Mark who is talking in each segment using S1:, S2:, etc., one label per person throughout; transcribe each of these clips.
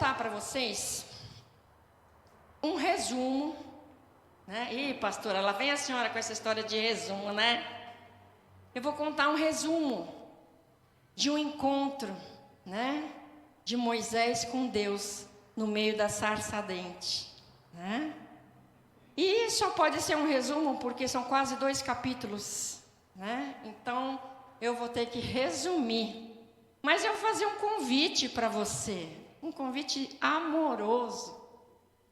S1: contar para vocês um resumo, né? Ih, pastora, lá vem a senhora com essa história de resumo, né? Eu vou contar um resumo de um encontro, né? De Moisés com Deus no meio da sarça ardente, né? E só pode ser um resumo porque são quase 2 capítulos, né? Então eu vou ter que resumir. Mas eu vou fazer um convite para você, um convite amoroso.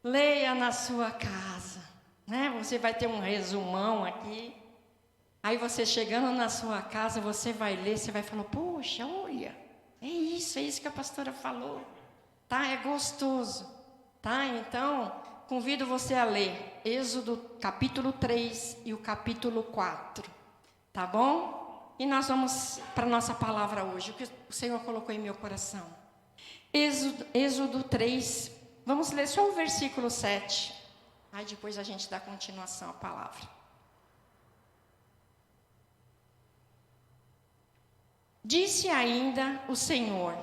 S1: Leia na sua casa, né? Você vai ter um resumão aqui. Aí você chegando na sua casa, você vai ler, você vai falar, poxa, olha, é isso que a pastora falou. Tá? É gostoso. Tá? Então, convido você a ler Êxodo capítulo 3 e o capítulo 4. Tá bom? E nós vamos para a nossa palavra hoje, o que o Senhor colocou em meu coração. Êxodo 3, vamos ler só o versículo 7. Aí depois a gente dá continuação à palavra. Disse ainda o Senhor: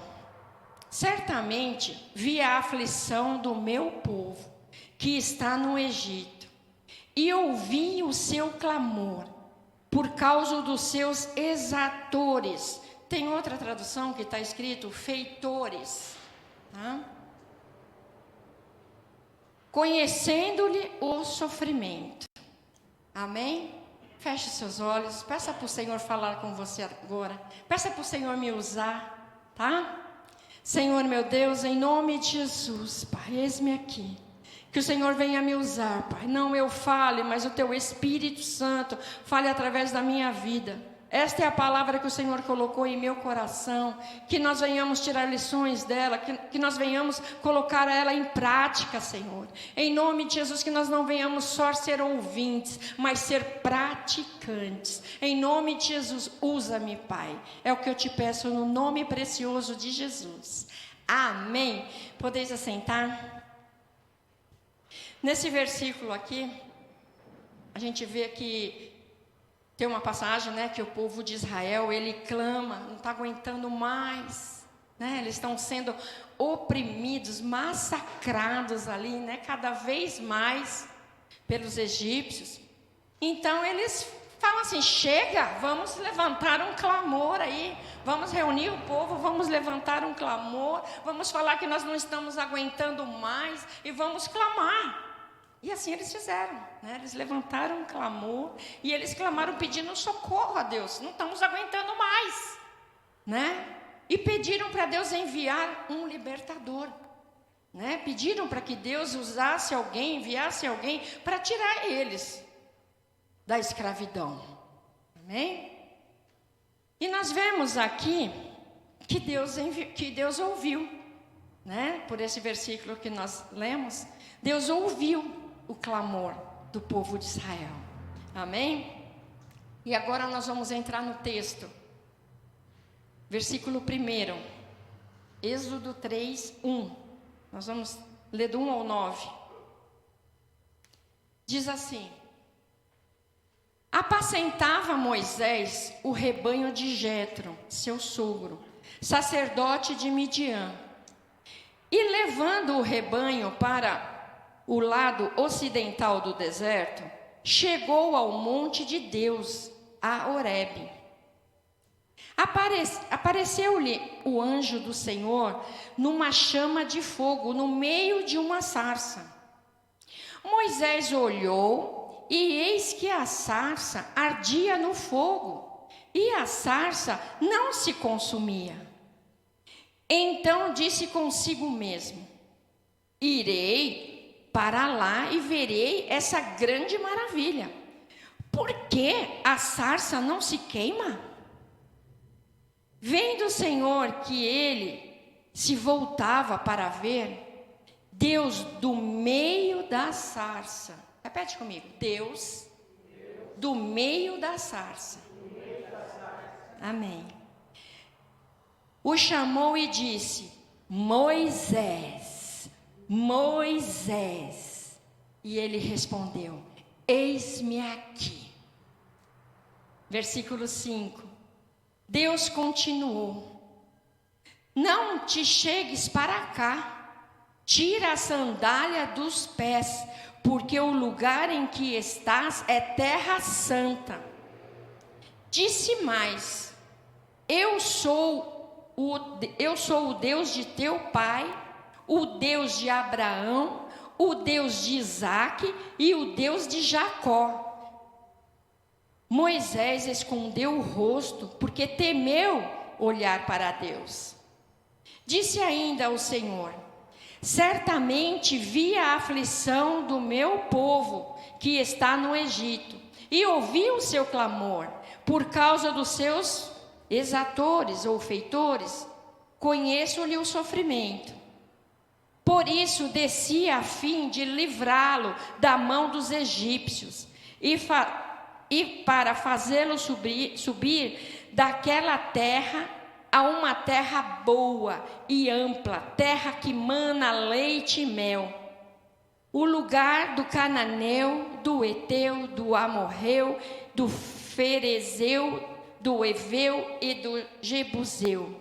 S1: certamente vi a aflição do meu povo, que está no Egito, e ouvi o seu clamor, por causa dos seus exatores. Tem outra tradução que está escrito feitores. Tá? Conhecendo-lhe o sofrimento. Amém? Feche seus olhos, peça para o Senhor falar com você agora. Peça para o Senhor me usar, tá? Senhor meu Deus, em nome de Jesus, Pai, eis-me aqui. Que o Senhor venha me usar, Pai. Não eu fale, mas o Teu Espírito Santo fale através da minha vida. Esta é a palavra que o Senhor colocou em meu coração. Que nós venhamos tirar lições dela, que nós venhamos colocar ela em prática, Senhor. Em nome de Jesus, que nós não venhamos só ser ouvintes, mas ser praticantes. Em nome de Jesus, usa-me, Pai. É o que eu te peço no nome precioso de Jesus. Amém. Podeis assentar? Nesse versículo aqui, a gente vê que tem uma passagem, né, que o povo de Israel, ele clama, não está aguentando mais, né, eles estão sendo oprimidos, massacrados ali, né, cada vez mais pelos egípcios. Então eles falam assim, chega, vamos levantar um clamor aí, vamos reunir o povo, vamos levantar um clamor, vamos falar que nós não estamos aguentando mais e vamos clamar. E assim eles fizeram, né? Eles levantaram um clamor e eles clamaram pedindo socorro a Deus. Não estamos aguentando mais, né? E pediram para Deus enviar um libertador, né? Pediram para que Deus usasse alguém, enviasse alguém para tirar eles da escravidão. Amém? E nós vemos aqui que Deus ouviu, né? Por esse versículo que nós lemos, Deus ouviu o clamor do povo de Israel. Amém? E agora nós vamos entrar no texto. Versículo 1. Êxodo 3, 1. Nós vamos ler do 1 ao 9. Diz assim: apacentava Moisés o rebanho de Jetro, seu sogro, sacerdote de Midian. E levando o rebanho para o lado ocidental do deserto, chegou ao monte de Deus, a Horebe. Apareceu-lhe o anjo do Senhor numa chama de fogo, no meio de uma sarça. Moisés olhou, e eis que a sarça ardia no fogo, e a sarça não se consumia. Então disse consigo mesmo: irei para lá e verei essa grande maravilha. Por que a sarça não se queima? Vendo o Senhor que ele se voltava para ver, Deus do meio da sarça, repete comigo, Deus do meio da sarça. Amém. O chamou e disse: Moisés, Moisés. E ele respondeu: eis-me aqui. Versículo 5. Deus continuou: não te chegues para cá, tira a sandália dos pés, porque o lugar em que estás é terra santa. Disse mais: eu sou o Deus de teu pai, o Deus de Abraão, o Deus de Isaque e o Deus de Jacó. Moisés escondeu o rosto, porque temeu olhar para Deus. Disse ainda o Senhor: certamente vi a aflição do meu povo que está no Egito, e ouvi o seu clamor, por causa dos seus exatores ou feitores, conheço-lhe o sofrimento. Por isso desci a fim de livrá-lo da mão dos egípcios, e para fazê-lo subir daquela terra a uma terra boa e ampla, terra que mana leite e mel, o lugar do cananeu, do eteu, do amorreu, do ferezeu, do eveu e do jebuseu.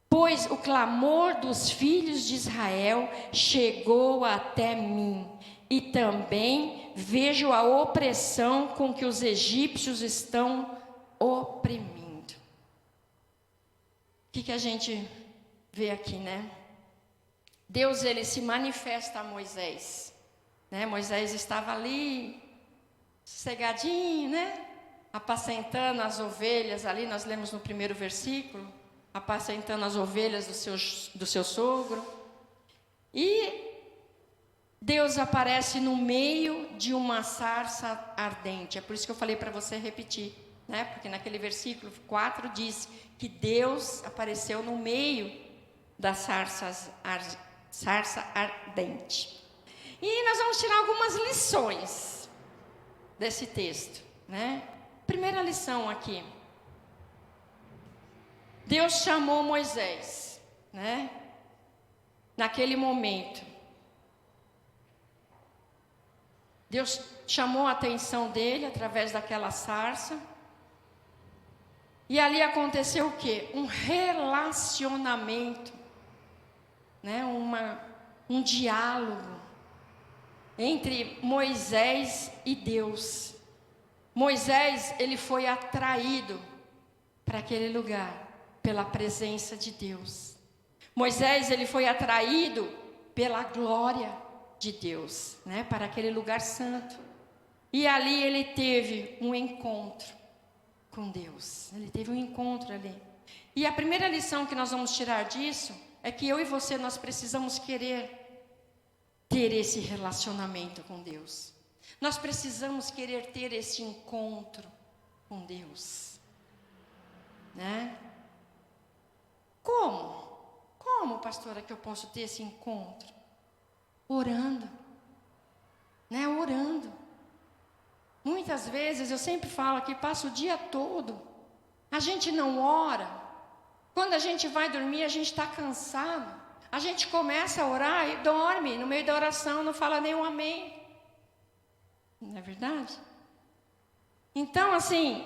S1: Pois o clamor dos filhos de Israel chegou até mim, e também vejo a opressão com que os egípcios estão oprimindo. O que a gente vê aqui, né? Deus, ele se manifesta a Moisés, né? Moisés estava ali, sossegadinho, né? Apacentando as ovelhas ali, nós lemos no primeiro versículo, apacentando as ovelhas do seu sogro. E Deus aparece no meio de uma sarça ardente. É por isso que eu falei para você repetir, né? Porque naquele versículo 4 diz que Deus apareceu no meio da sarça ardente. E nós vamos tirar algumas lições desse texto, né? Primeira lição aqui. Deus chamou Moisés, né? Naquele momento. Deus chamou a atenção dele através daquela sarça. E ali aconteceu o quê? Um relacionamento, né? Um diálogo entre Moisés e Deus. Moisés, ele foi atraído para aquele lugar pela presença de Deus. Moisés, ele foi atraído pela glória de Deus, né? Para aquele lugar santo. E ali ele teve um encontro com Deus. Ele teve um encontro ali. E a primeira lição que nós vamos tirar disso é que eu e você, nós precisamos querer ter esse relacionamento com Deus. Nós precisamos querer ter esse encontro com Deus, né? Como, pastora, que eu posso ter esse encontro? Orando, né? Orando. Muitas vezes, eu sempre falo aqui, passo o dia todo, a gente não ora. Quando a gente vai dormir, a gente está cansado. A gente começa a orar e dorme, no meio da oração, não fala nem um amém. Não é verdade? Então, assim,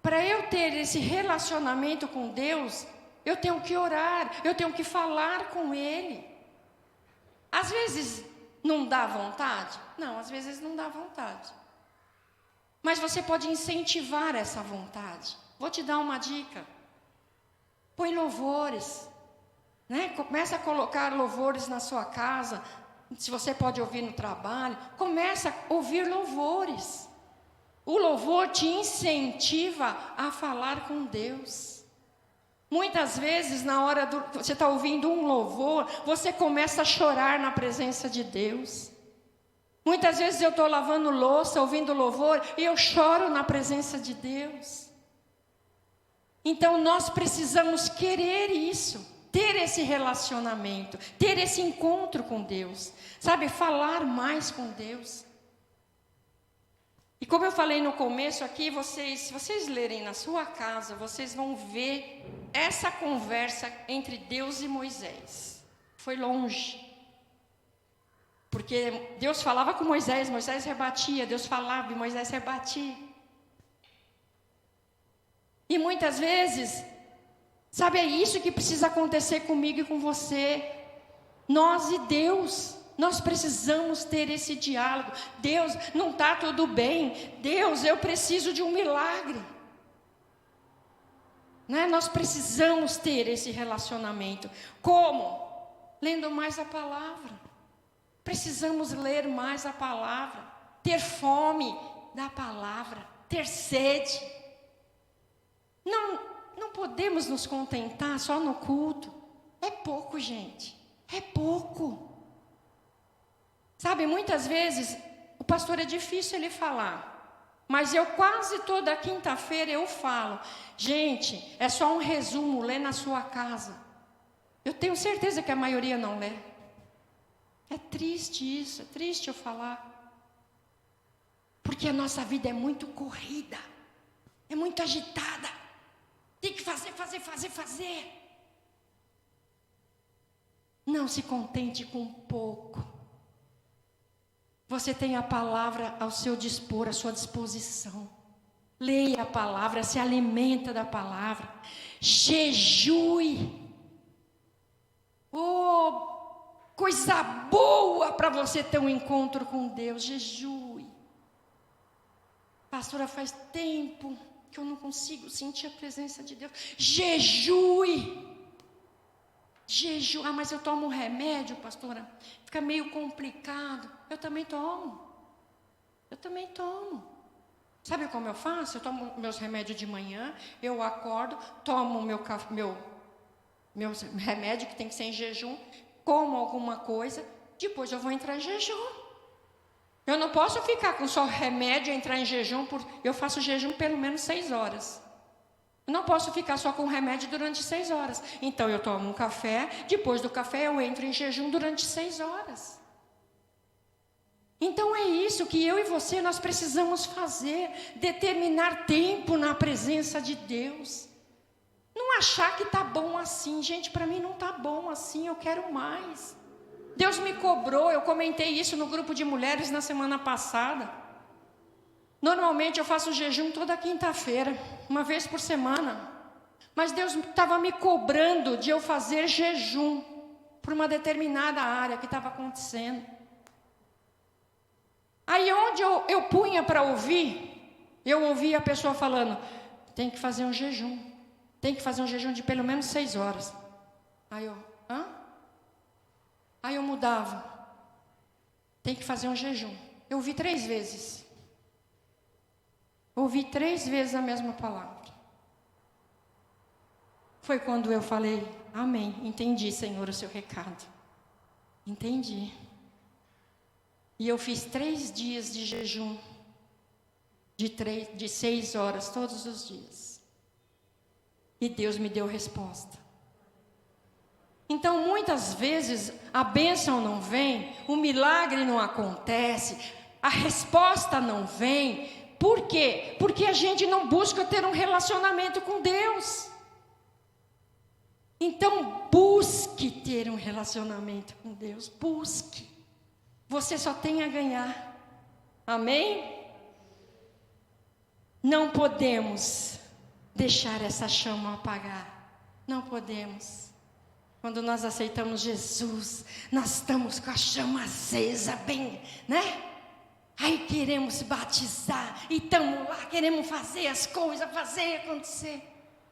S1: para eu ter esse relacionamento com Deus, eu tenho que orar, eu tenho que falar com Ele. Às vezes não dá vontade? Não, às vezes não dá vontade. Mas você pode incentivar essa vontade. Vou te dar uma dica. Põe louvores, né? Começa a colocar louvores na sua casa. Se você pode ouvir no trabalho, começa a ouvir louvores. O louvor te incentiva a falar com Deus. Muitas vezes, na hora você está ouvindo um louvor, você começa a chorar na presença de Deus. Muitas vezes eu estou lavando louça, ouvindo louvor, e eu choro na presença de Deus. Então nós precisamos querer isso, ter esse relacionamento, ter esse encontro com Deus, sabe, falar mais com Deus. E como eu falei no começo aqui, se vocês lerem na sua casa, vocês vão ver essa conversa entre Deus e Moisés. Foi longe. Porque Deus falava com Moisés, Moisés rebatia, Deus falava e Moisés rebatia. E muitas vezes, sabe, é isso que precisa acontecer comigo e com você. Nós e Deus. Nós precisamos ter esse diálogo. Deus, não está tudo bem. Deus, eu preciso de um milagre. Né? Nós precisamos ter esse relacionamento. Como? Lendo mais a palavra. Precisamos ler mais a palavra. Ter fome da palavra. Ter sede. Não podemos nos contentar só no culto. É pouco, gente. É pouco. Sabe, muitas vezes, o pastor é difícil ele falar. Mas eu quase toda quinta-feira eu falo. Gente, é só um resumo, lê na sua casa. Eu tenho certeza que a maioria não lê. É triste isso, é triste eu falar. Porque a nossa vida é muito corrida. É muito agitada. Tem que fazer. Não se contente com pouco. Você tem a palavra ao seu dispor, à sua disposição. Leia a palavra, se alimenta da palavra. Jejue. Oh, coisa boa para você ter um encontro com Deus. Jejue. Pastora, faz tempo que eu não consigo sentir a presença de Deus. Jejue. Ah, mas eu tomo remédio, pastora. Fica meio complicado. Eu também tomo. Sabe como eu faço? Eu tomo meus remédios de manhã, eu acordo, tomo meu remédio, que tem que ser em jejum, como alguma coisa, depois eu vou entrar em jejum. Eu não posso ficar com só remédio e entrar em jejum, eu faço jejum pelo menos 6 horas. Eu não posso ficar só com remédio durante 6 horas. Então eu tomo um café, depois do café eu entro em jejum durante 6 horas. Então é isso que eu e você nós precisamos fazer, determinar tempo na presença de Deus. Não achar que está bom assim, gente, para mim não está bom assim, eu quero mais. Deus me cobrou, eu comentei isso no grupo de mulheres na semana passada. Normalmente eu faço jejum toda quinta-feira, uma vez por semana. Mas Deus estava me cobrando de eu fazer jejum por uma determinada área que estava acontecendo. Aí onde eu punha para ouvir, eu ouvia a pessoa falando, tem que fazer um jejum. Tem que fazer um jejum de pelo menos 6 horas. Aí eu, hã? Aí eu mudava. Tem que fazer um jejum. Eu ouvi 3 vezes. Ouvi 3 vezes a mesma palavra. Foi quando eu falei, amém, entendi, Senhor, o seu recado. Entendi. E eu fiz 3 dias de jejum, de 6 horas, todos os dias. E Deus me deu resposta. Então, muitas vezes, a bênção não vem, o milagre não acontece, a resposta não vem. Por quê? Porque a gente não busca ter um relacionamento com Deus. Então, busque ter um relacionamento com Deus. Busque. Você só tem a ganhar. Amém? Não podemos deixar essa chama apagar. Não podemos. Quando nós aceitamos Jesus, nós estamos com a chama acesa, bem, né? Aí queremos se batizar, e estamos lá, queremos fazer as coisas, fazer acontecer.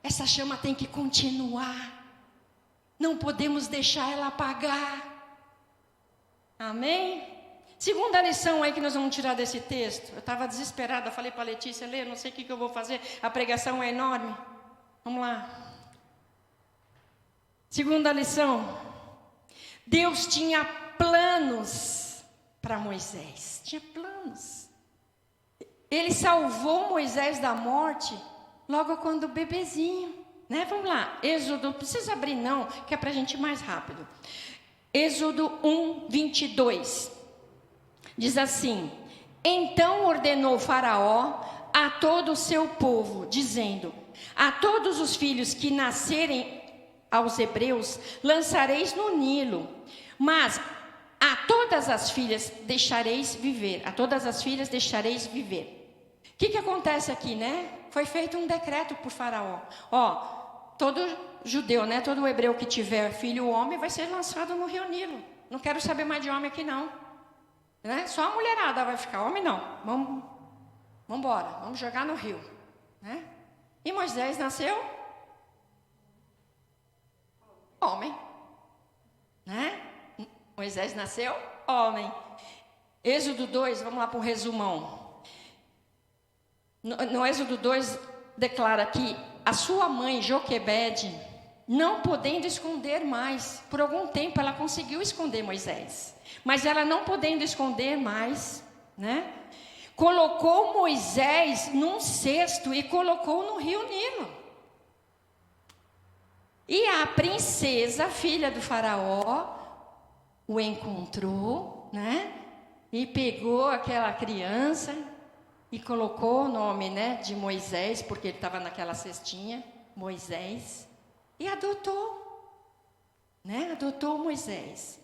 S1: Essa chama tem que continuar. Não podemos deixar ela apagar. Amém? Segunda lição aí que nós vamos tirar desse texto. Eu estava desesperada, falei para a Letícia, Lê, não sei o que eu vou fazer, a pregação é enorme. Vamos lá. Segunda lição. Deus tinha planos para Moisés. Tinha planos. Ele salvou Moisés da morte logo quando bebezinho, né? Vamos lá, Êxodo, não precisa abrir não, que é para a gente ir mais rápido. Êxodo 1, 22. Diz assim, então ordenou Faraó a todo o seu povo, dizendo, a todos os filhos que nascerem aos hebreus, lançareis no Nilo, mas a todas as filhas deixareis viver. A todas as filhas deixareis viver. O que acontece aqui, né? Foi feito um decreto por Faraó. todo judeu, né? Todo hebreu que tiver filho homem vai ser lançado no rio Nilo. Não quero saber mais de homem aqui não, né? Só a mulherada vai ficar, homem não. Vamos embora, vamos jogar no rio, né? E Moisés nasceu homem, né? Moisés nasceu homem. Êxodo 2, vamos lá para o resumão. No Êxodo 2 declara que a sua mãe Joquebede, não podendo esconder mais, por algum tempo ela conseguiu esconder Moisés, mas ela não podendo esconder mais, né? Colocou Moisés num cesto e colocou no rio Nilo. E a princesa, filha do faraó, o encontrou, né? E pegou aquela criança e colocou o nome, né, de Moisés, porque ele estava naquela cestinha, Moisés, e adotou, né? Adotou Moisés.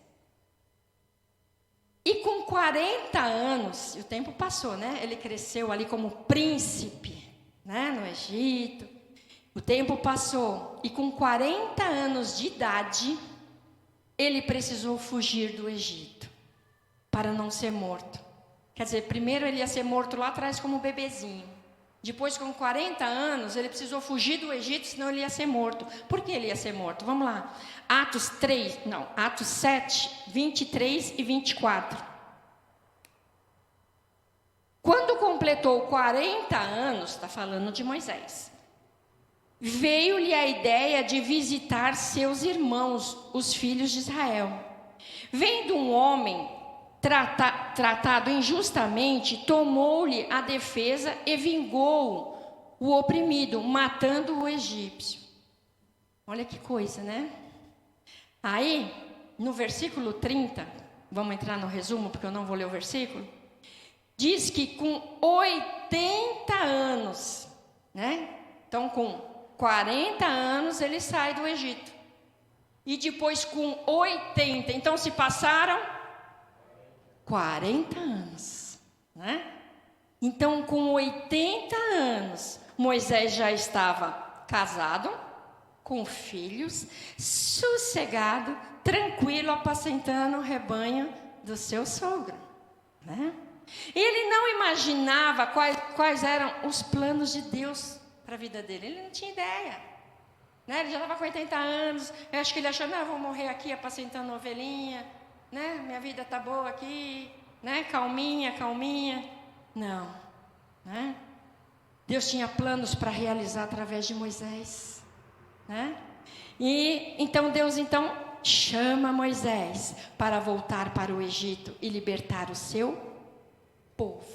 S1: E com 40 anos, e o tempo passou, né? Ele cresceu ali como príncipe, né, no Egito. O tempo passou, e com 40 anos de idade, ele precisou fugir do Egito, para não ser morto. Quer dizer, primeiro ele ia ser morto lá atrás como bebezinho. Depois, com 40 anos, ele precisou fugir do Egito, senão ele ia ser morto. Por que ele ia ser morto? Vamos lá. Atos 7, 23 e 24. Quando completou 40 anos, está falando de Moisés, veio-lhe a ideia de visitar seus irmãos, os filhos de Israel. Vendo um homem tratado injustamente, tomou-lhe a defesa e vingou o oprimido, matando o egípcio. Olha que coisa, né? Aí, no versículo 30, vamos entrar no resumo, porque eu não vou ler o versículo, diz que com 80 anos, né? Então, com 40 anos ele sai do Egito. E depois com 80, então se passaram 40 anos, né? Então com 80 anos, Moisés já estava casado, com filhos, sossegado, tranquilo, apacentando o rebanho do seu sogro, né? Ele não imaginava quais eram os planos de Deus para a vida dele, ele não tinha ideia, né? Ele já estava com 80 anos, eu acho que ele achou, não, eu vou morrer aqui apacentando ovelhinha, né? Minha vida está boa aqui, né? Calminha. Não, né? Deus tinha planos para realizar através de Moisés, né? E então Deus chama Moisés para voltar para o Egito e libertar o seu povo.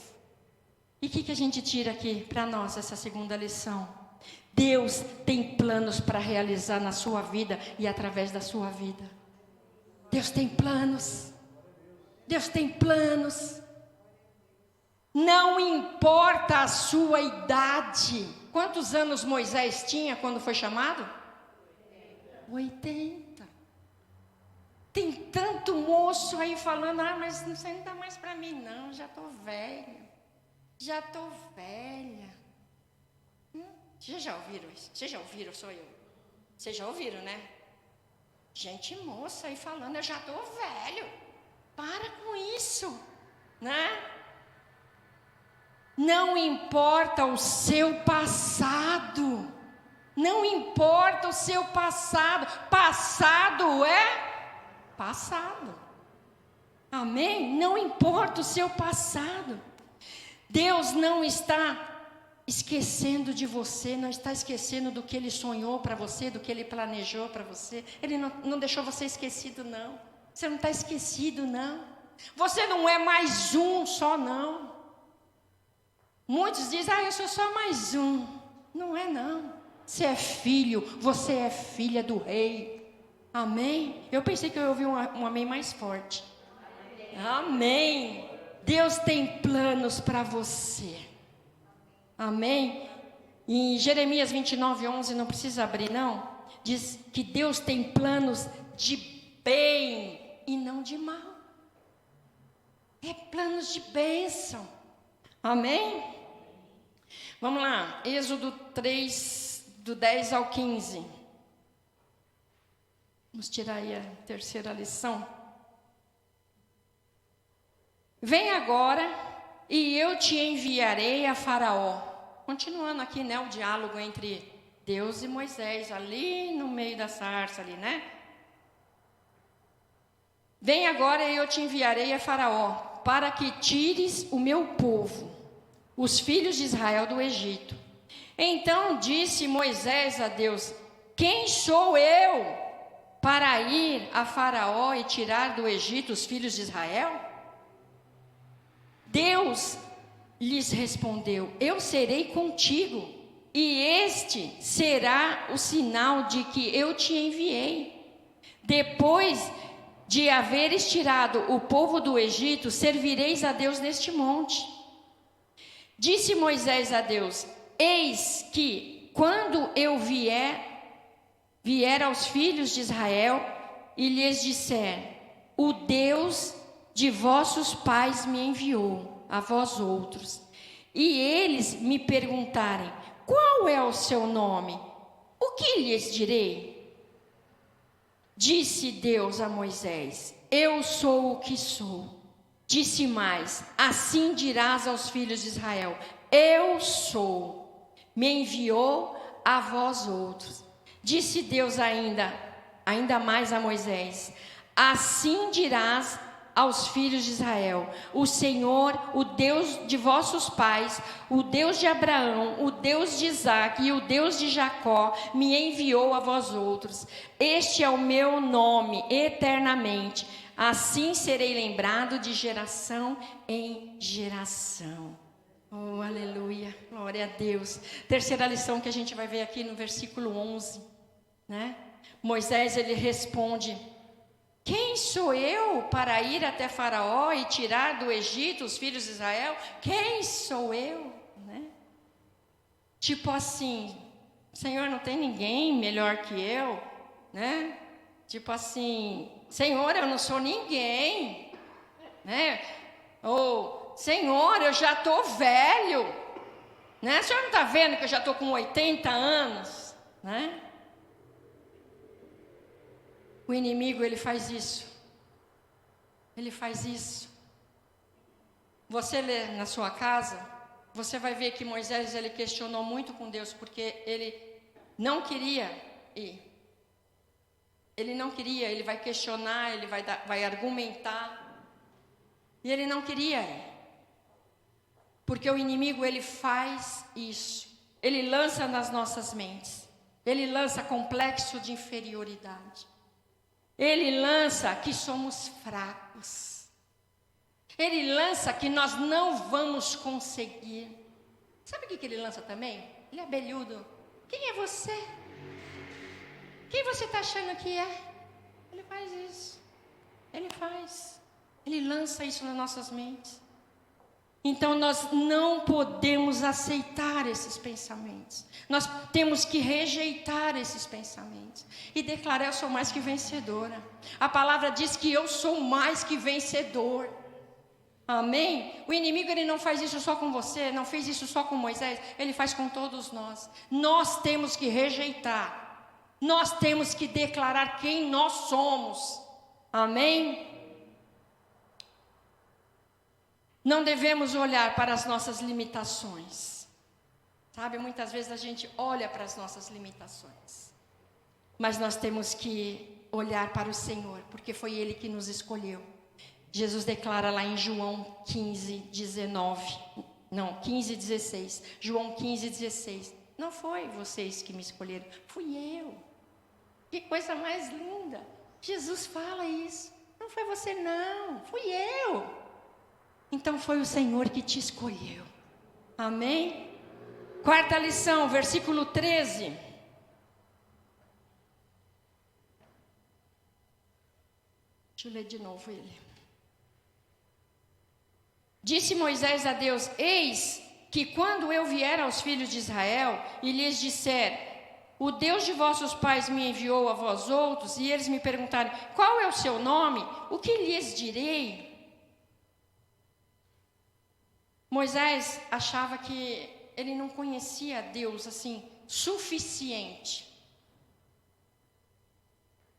S1: E o que a gente tira aqui para nós, essa segunda lição? Deus tem planos para realizar na sua vida e através da sua vida. Deus tem planos. Deus tem planos. Não importa a sua idade. Quantos anos Moisés tinha quando foi chamado? 80. Tem tanto moço aí falando, mas isso não dá mais para mim não, já estou velha. Vocês já ouviram isso? Vocês já ouviram, sou eu. Vocês já ouviram, né? Gente moça aí falando, eu já estou velho. Para com isso, né? Não importa o seu passado. Não importa o seu passado. Passado é passado. Amém? Não importa o seu passado. Deus não está esquecendo de você, não está esquecendo do que Ele sonhou para você, do que Ele planejou para você. Ele não deixou você esquecido, não. Você não está esquecido, não. Você não é mais um só, não. Muitos dizem, eu sou só mais um. Não é, não. Você é filho, você é filha do rei. Amém? Eu pensei que eu ouvi um amém mais forte. Amém. Deus tem planos para você. Amém? Em Jeremias 29:11, não precisa abrir não, diz que Deus tem planos de bem e não de mal. É planos de bênção. Amém? Vamos lá, Êxodo 3, do 10 ao 15. Vamos tirar aí a terceira lição. Vem agora e eu te enviarei a Faraó. Continuando aqui, né, o diálogo entre Deus e Moisés, ali no meio da sarça, ali, né? Vem agora e eu te enviarei a Faraó, para que tires o meu povo, os filhos de Israel, do Egito. Então disse Moisés a Deus: quem sou eu para ir a Faraó e tirar do Egito os filhos de Israel? Deus lhes respondeu: eu serei contigo, e este será o sinal de que eu te enviei. Depois de haveres tirado o povo do Egito, servireis a Deus neste monte. Disse Moisés a Deus: eis que, quando eu vier aos filhos de Israel e lhes disser: o Deus de vossos pais me enviou a vós outros, e eles me perguntarem: qual é o seu nome? O que lhes direi? Disse Deus a Moisés: eu sou o que sou. Disse mais: assim dirás aos filhos de Israel: eu sou, me enviou a vós outros. Disse Deus ainda mais a Moisés: assim dirás aos filhos de Israel: o Senhor, o Deus de vossos pais, o Deus de Abraão, o Deus de Isaque e o Deus de Jacó, me enviou a vós outros. Este é o meu nome eternamente. Assim serei lembrado de geração em geração. Oh, aleluia, glória a Deus. Terceira lição que a gente vai ver aqui no versículo 11, né? Moisés, ele responde: quem sou eu para ir até Faraó e tirar do Egito os filhos de Israel? Quem sou eu? Né? Tipo assim, Senhor, não tem ninguém melhor que eu, né? Tipo assim, Senhor, eu não sou ninguém, né? Ou, Senhor, eu já estou velho, né? O senhor não está vendo que eu já estou com 80 anos, né? O inimigo, ele faz isso. Ele faz isso. Você lê na sua casa, você vai ver que Moisés, ele questionou muito com Deus, porque ele não queria ir. Ele não queria, ele vai questionar, ele vai argumentar. E ele não queria ir. Porque o inimigo, ele faz isso. Ele lança nas nossas mentes. Ele lança complexo de inferioridade. Ele lança que somos fracos. Ele lança que nós não vamos conseguir. Sabe o que ele lança também? Ele é abelhudo. Quem é você? Quem você está achando que é? Ele faz isso. Ele faz. Ele lança isso nas nossas mentes. Então nós não podemos aceitar esses pensamentos. Nós temos que rejeitar esses pensamentos e declarar: eu sou mais que vencedora. A palavra diz que eu sou mais que vencedor. Amém? O inimigo, ele não faz isso só com você, não fez isso só com Moisés, ele faz com todos nós. Nós temos que rejeitar. Nós temos que declarar quem nós somos. Amém? Não devemos olhar para as nossas limitações. Sabe, muitas vezes a gente olha para as nossas limitações. Mas nós temos que olhar para o Senhor, porque foi Ele que nos escolheu. Jesus declara lá em João 15:16. João 15:16. Não foi vocês que me escolheram, fui eu. Que coisa mais linda. Jesus fala isso. Não foi você não, fui eu. Então foi o Senhor que te escolheu. Amém? Quarta lição, versículo 13. Deixa eu ler de novo ele. Disse Moisés a Deus: eis que quando eu vier aos filhos de Israel e lhes disser: o Deus de vossos pais me enviou a vós outros, e eles me perguntarem: qual é o seu nome? O que lhes direi? Moisés achava que ele não conhecia Deus assim, suficiente.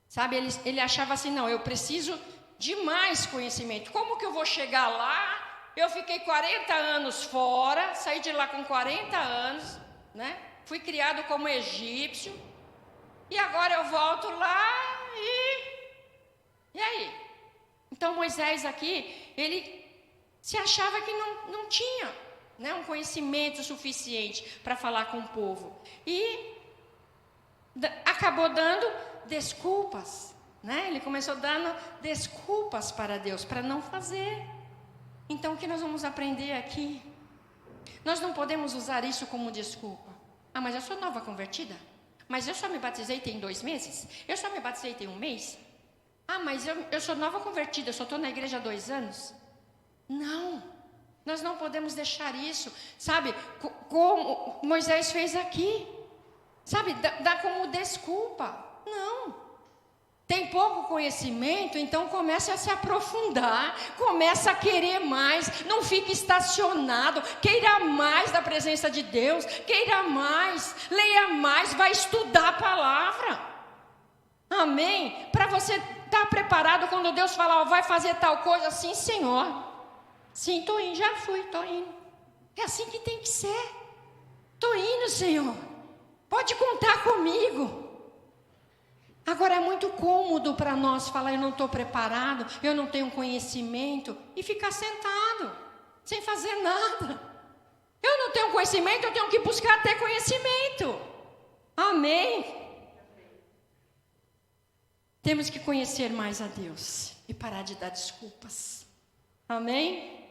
S1: Sabe, ele achava assim, não, eu preciso de mais conhecimento. Como que eu vou chegar lá? Eu fiquei 40 anos fora, saí de lá com 40 anos, né? Fui criado como egípcio. E agora eu volto lá e aí? Então Moisés aqui, ele se achava que não tinha, né, um conhecimento suficiente para falar com o povo. E acabou dando desculpas, né? Ele começou dando desculpas para Deus, para não fazer. Então o que nós vamos aprender aqui? Nós não podemos usar isso como desculpa. Ah, mas eu sou nova convertida. Mas eu só me batizei tem 2 meses. Eu só me batizei tem 1 mês. Ah, mas eu sou nova convertida, eu só estou na igreja há 2 anos. Não, nós não podemos deixar isso, sabe, como Moisés fez aqui. Sabe, dá como desculpa. Não. Tem pouco conhecimento, então começa a se aprofundar, começa a querer mais, não fique estacionado, queira mais da presença de Deus, queira mais, leia mais, vai estudar a palavra. Amém? Para você estar preparado quando Deus falar, vai fazer tal coisa, sim, Senhor. Sim, estou indo, já fui, estou indo. É assim que tem que ser. Estou indo, Senhor. Pode contar comigo. Agora é muito cômodo para nós falar, eu não estou preparado, eu não tenho conhecimento, e ficar sentado, sem fazer nada. Eu não tenho conhecimento, eu tenho que buscar ter conhecimento. Amém? Temos que conhecer mais a Deus e parar de dar desculpas. Amém?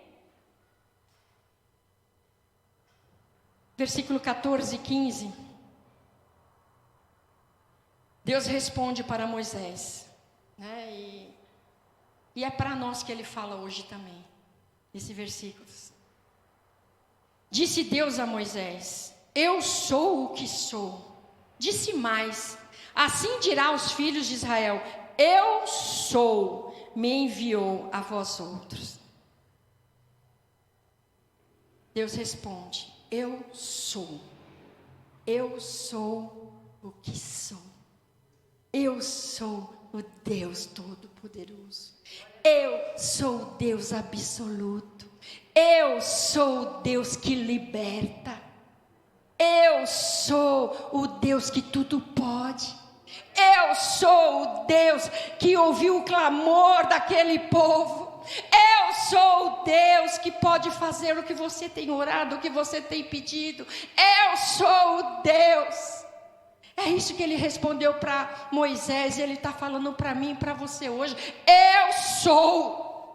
S1: Versículo 14 e 15. Deus responde para Moisés, né? E é para nós que ele fala hoje também, esse versículo. Disse Deus a Moisés, eu sou o que sou. Disse mais, assim dirá aos filhos de Israel, eu sou, me enviou a vós outros. Deus responde, eu sou o que sou. Eu sou o Deus Todo-Poderoso. Eu sou o Deus absoluto. Eu sou o Deus que liberta. Eu sou o Deus que tudo pode. Eu sou o Deus que ouviu o clamor daquele povo. Eu sou o Deus que pode fazer o que você tem orado, o que você tem pedido. Eu sou o Deus. É isso que ele respondeu para Moisés, e ele está falando para mim e para você hoje. Eu sou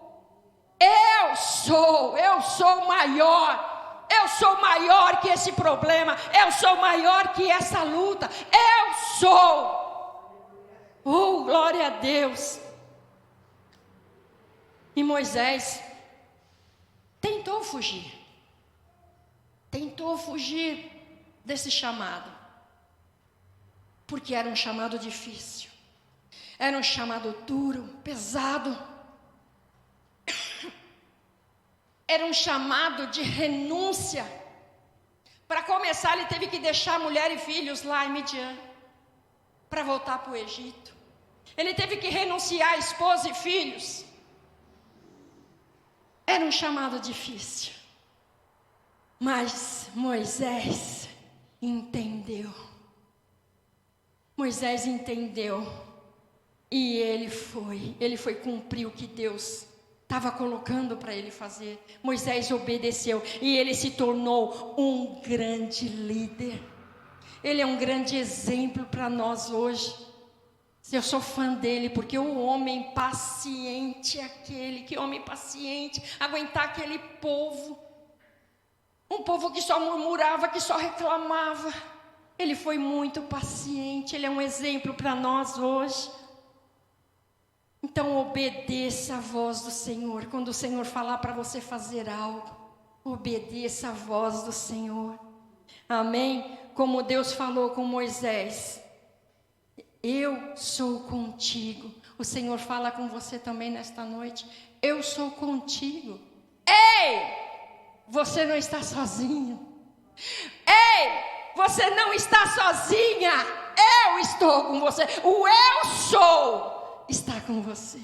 S1: maior. Eu sou maior que esse problema. Eu sou maior que essa luta. Eu sou. Oh, glória a Deus. E Moisés tentou fugir desse chamado. Porque era um chamado difícil, era um chamado duro, pesado, era um chamado de renúncia. Para começar, ele teve que deixar mulher e filhos lá em Midian, para voltar para o Egito. Ele teve que renunciar a esposa e filhos. Era um chamado difícil, mas Moisés entendeu. Moisés entendeu e ele foi cumprir o que Deus estava colocando para ele fazer. Moisés obedeceu e ele se tornou um grande líder. Ele é um grande exemplo para nós hoje. Eu sou fã dele porque o homem paciente é aquele, que homem paciente, aguentar aquele povo, um povo que só murmurava, que só reclamava. Ele foi muito paciente, ele é um exemplo para nós hoje. Então obedeça a voz do Senhor. Quando o Senhor falar para você fazer algo, obedeça a voz do Senhor. Amém? Como Deus falou com Moisés, eu sou contigo. O Senhor fala com você também nesta noite, eu sou contigo. Ei, você não está sozinho. Ei, você não está sozinha. eu estou com você. O eu sou está com você.